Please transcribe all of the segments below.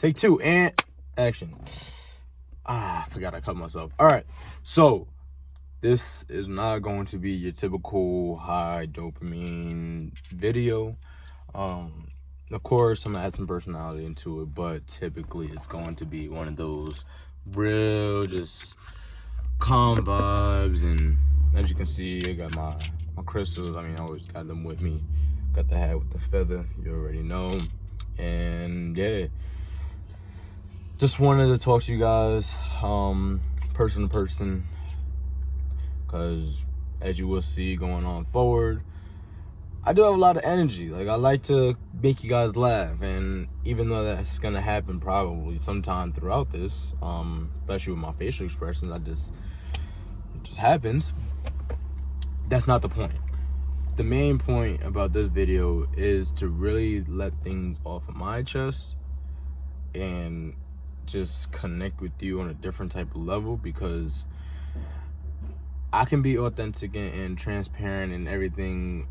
Take two and action. I forgot I cut myself. All right, so this is not going to be your typical high dopamine video. Of course, I'm gonna add some personality into it, but typically it's going to be one of those real, just calm vibes. And as you can see, I got my crystals. I mean, I always got them with me. Got the hat with the feather, you already know. And yeah, just wanted to talk to you guys, person to person, because as you will see going on forward, I do have a lot of energy. Like, I like to make you guys laugh, and even though that's gonna happen probably sometime throughout this, especially with my facial expressions, it just happens. That's not the point. The main point about this video is to really let things off of my chest and just connect with you on a different type of level, because I can be authentic and transparent and everything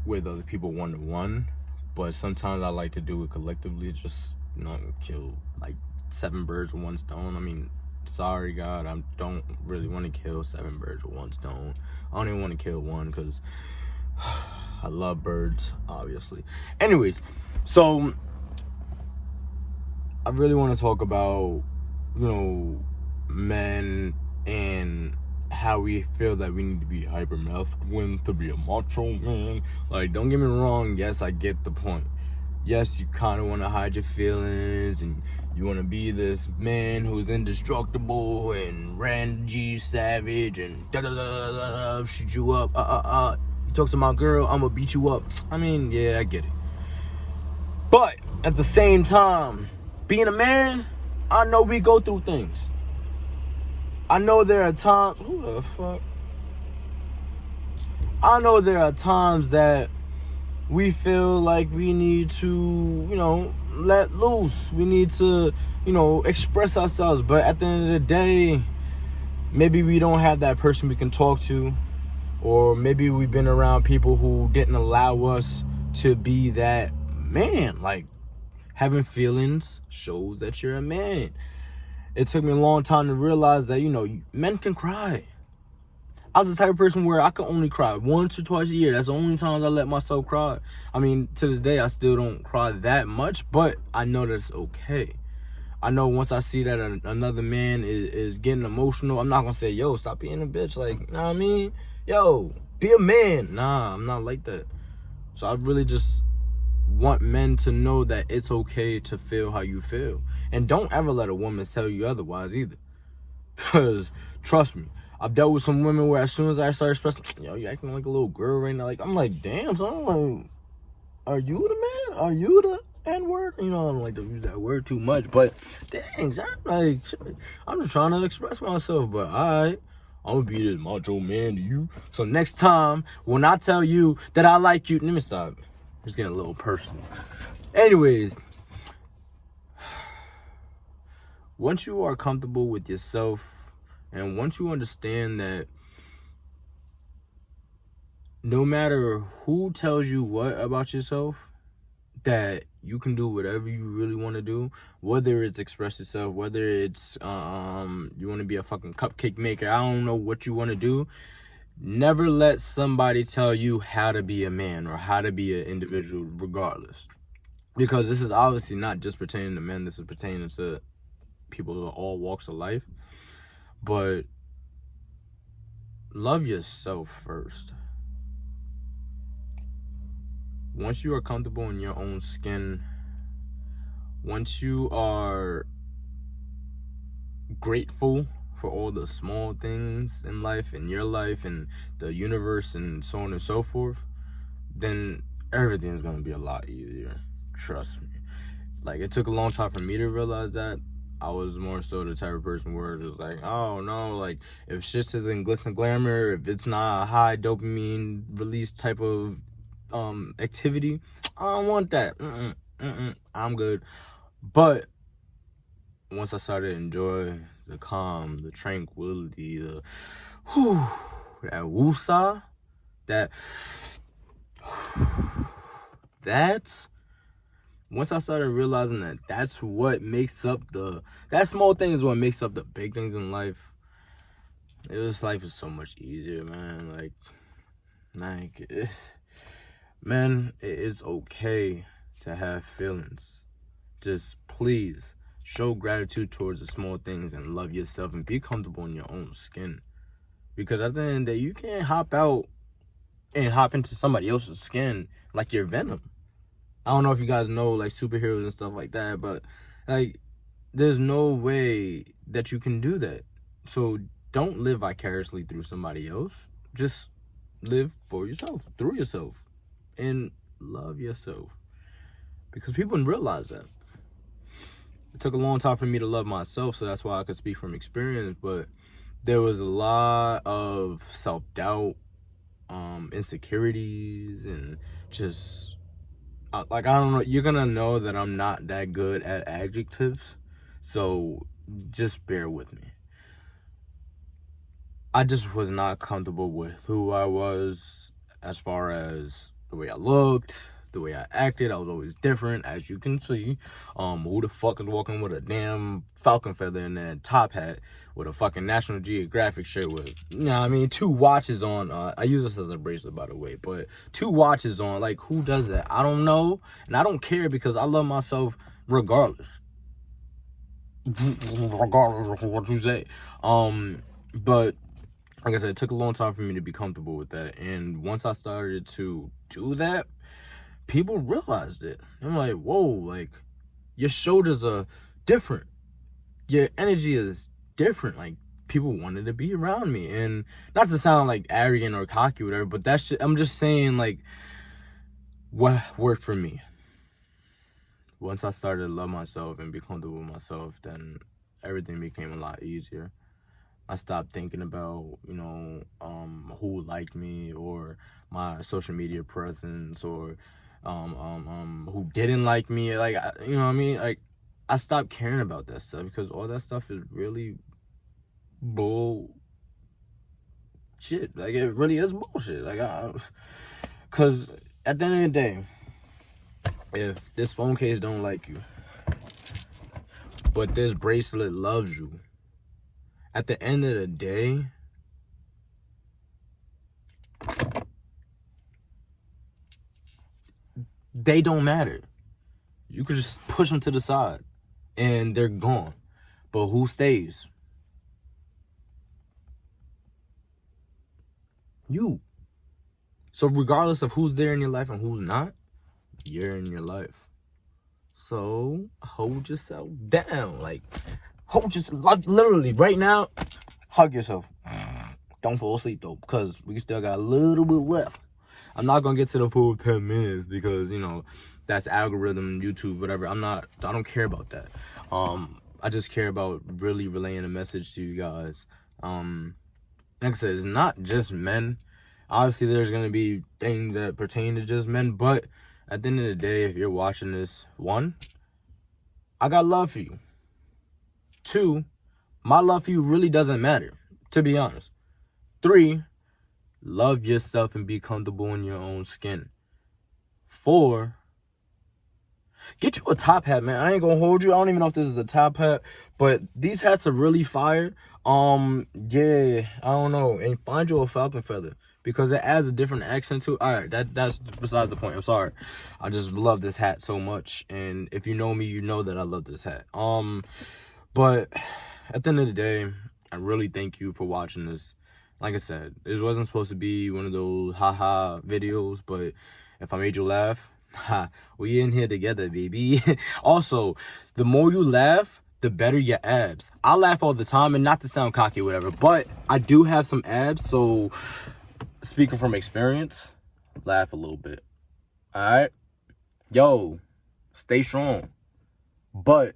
with other people one-to-one, but sometimes I like to do it collectively, just not kill like 7 birds with 1 stone. I mean, sorry God, I don't really want to kill 7 birds with 1 stone. I don't even want to kill one, because I love birds, obviously. Anyways, so I really want to talk about, men and how we feel that we need to be hyper masculine to be a macho man. Like, don't get me wrong, yes, I get the point. Yes, you kind of want to hide your feelings, and you want to be this man who's indestructible and Randy Savage and da-da-da-da-da, shoot you up, you talk to my girl, I'm gonna beat you up. I mean, yeah, I get it. But at the same time, being a man, I know we go through things. I know there are times, who the fuck? I know there are times that we feel like we need to, let loose. We need to, express ourselves. But at the end of the day, maybe we don't have that person we can talk to. Or maybe we've been around people who didn't allow us to be that man. Like, having feelings shows that you're a man. It took me a long time to realize that, men can cry. I was the type of person where I could only cry once or twice a year. That's the only times I let myself cry. I mean, to this day, I still don't cry that much, but I know that's okay. I know once I see that another man is getting emotional, I'm not going to say, yo, stop being a bitch. Like, you know what I mean? Yo, be a man. Nah, I'm not like that. So I really just want men to know that it's okay to feel how you feel. And don't ever let a woman tell you otherwise either. Because, trust me, I've dealt with some women where as soon as I start expressing, yo, you acting like a little girl right now. Like, I'm like, damn, so I'm like, are you the man? Are you the N-word? I don't like to use that word too much, but dang, I'm just trying to express myself. But alright, I'm gonna be this macho man to you. So next time, when I tell you that I like you, let me stop. It's getting a little personal. Anyways, once you are comfortable with yourself, and once you understand that no matter who tells you what about yourself, that you can do whatever you really want to do, whether it's express yourself, whether it's you want to be a fucking cupcake maker, I don't know what you want to do. Never let somebody tell you how to be a man or how to be an individual regardless. Because this is obviously not just pertaining to men, this is pertaining to people of all walks of life. But love yourself first. Once you are comfortable in your own skin, once you are grateful for all the small things in life, in your life, and the universe, and so on and so forth, then everything's gonna be a lot easier. Trust me. Like, it took a long time for me to realize that. I was more so the type of person where it was like, oh no, like, if shit isn't glitz and glamour, if it's not a high dopamine release type of activity, I don't want that. I'm good. But once I started to enjoy the calm, the tranquility, that woosah, once I started realizing that that's what makes up that small thing is what makes up the big things in life. Life is so much easier, man. Man, it is okay to have feelings. Just please show gratitude towards the small things and love yourself and be comfortable in your own skin. Because at the end of the day, you can't hop out and hop into somebody else's skin like you're Venom. I don't know if you guys know like superheroes and stuff like that, but like there's no way that you can do that. So don't live vicariously through somebody else. Just live for yourself, through yourself, and love yourself. Because people didn't realize that. It took a long time for me to love myself, so that's why I could speak from experience, but there was a lot of self-doubt, insecurities, and just like, I don't know, you're gonna know that I'm not that good at adjectives, so just bear with me. I just was not comfortable with who I was as far as the way I looked, the way I acted. I was always different, as you can see. Who the fuck is walking with a damn falcon feather and then a top hat with a fucking National Geographic shirt with, you know what I mean, 2 watches on. I use this as a bracelet, by the way, but 2 watches on. Like, who does that? I don't know, and I don't care because I love myself regardless. Regardless of what you say. But like I said, it took a long time for me to be comfortable with that. And once I started to do that, people realized it. I'm like, whoa, like, your shoulders are different. Your energy is different. Like, people wanted to be around me. And not to sound like arrogant or cocky or whatever, but that's just, I'm just saying, like, what worked for me. Once I started to love myself and be comfortable with myself, then everything became a lot easier. I stopped thinking about, you know, who liked me or my social media presence or who didn't like me. Like, you know what I mean? Like, I stopped caring about that stuff because all that stuff is really bullshit. Like, it really is bullshit. Like, because at the end of the day, if this phone case don't like you, but this bracelet loves you, at the end of the day, they don't matter. You could just push them to the side and they're gone. But who stays? You. So regardless of who's there in your life and who's not, you're in your life. So hold yourself down. Like, hold yourself, literally right now, hug yourself. Don't fall asleep though, because we still got a little bit left. I'm not gonna get to the full 10 minutes because, you know, that's algorithm, YouTube, whatever. I don't care about that. I just care about really relaying a message to you guys. Like I said, it's not just men. Obviously, there's gonna be things that pertain to just men, but at the end of the day, if you're watching this, 1, I got love for you. 2, my love for you really doesn't matter, to be honest. 3, love yourself and be comfortable in your own skin. 4, get you a top hat, man. I ain't gonna hold you. I don't even know if this is a top hat, but these hats are really fire. Yeah, I don't know. And find you a falcon feather because it adds a different accent to it. All right, that's besides the point. I'm sorry. I just love this hat so much, and if you know me, you know that I love this hat. But at the end of the day, I really thank you for watching this. Like I said, this wasn't supposed to be one of those haha videos, but if I made you laugh, we in here together, baby. Also, the more you laugh, the better your abs. I laugh all the time, and not to sound cocky or whatever, but I do have some abs, so speaking from experience, laugh a little bit. All right? Yo, stay strong, but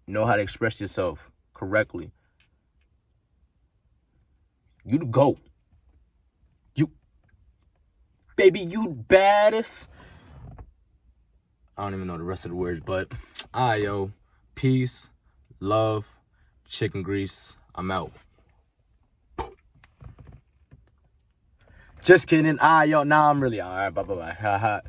know how to express yourself correctly. You the GOAT. You, baby, you baddest. I don't even know the rest of the words, but alright, yo. Peace, love, chicken grease. I'm out. Just kidding. Alright, yo. Nah, I'm really alright. Bye.